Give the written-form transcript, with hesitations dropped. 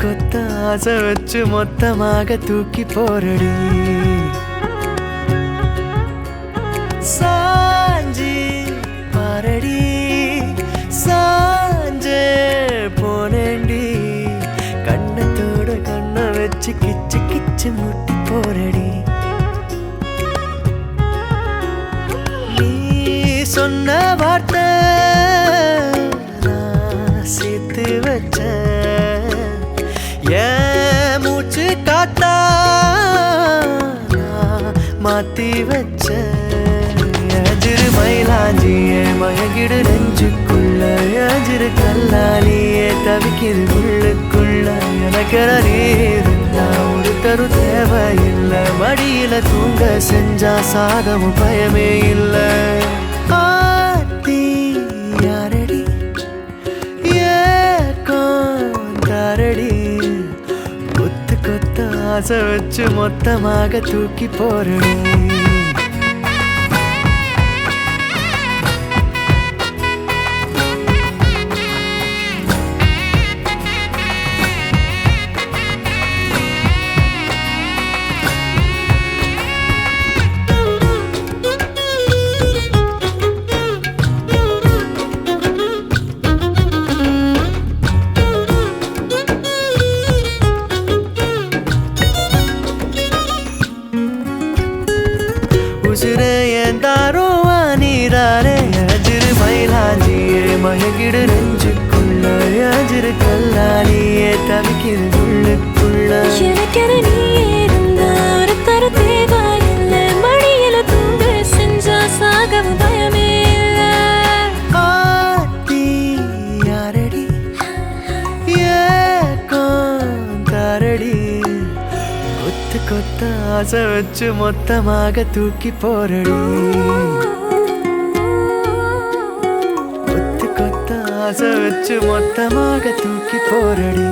கொத்த ஆசை வச்சு மொத்தமாக தூக்கி போரடி. சாஞ்சி பாரடி சாஞ்சே போனேண்டி, கண்ணத்தோட கண்ணை வச்சு கிச்சு கிச்சு முட்டி போரடி. நீ சொன்ன வார்த்தை நான் சேர்த்து வச்சேன், ஏன் மூச்சு காத்தா நான் மாத்தி வச்சேன். எஜிரு மயிலாஞ்சியே மயங்கிடு நெஞ்சுக்குள்ள, எஜிரு கல்லாலியே தவிக்கிது உள்ளுக்குள்ள. எனக்கு நீருந்தா ஒரு தரு தேவையில்லை, மடியில தூங்க செஞ்சா சாதமும் பயமே இல்லை. ஆத்தி யாரடி ஏக்கோந்தாரடி, கொத்து கொத்த ஆசை வச்சு மொத்தமாக தூக்கி போரடி. உசுரே ஏந்தாரோ நீராரே, எஜிரு மயிலாஞ்சியே மயங்கிடு நெஞ்சுக்குள்ள, எஜிரு கல்லாலியே தவிக்கிது உள்ளுக்குள்ள. எனக்கென நீ இருந்தா ஒரு தர தேவையில்லை, மடியில தூங்க செஞ்சா சாகவும் பயமே இல்லை. ஆத்தி யாரடி ஏக்கோந்தாரடி, கொத்து கொத்த ஆசை வச்சு மொத்தமாக தூக்கி போரடி. கொத்து கொத்த ஆசை வச்சு மொத்தமாக தூக்கி போரடி.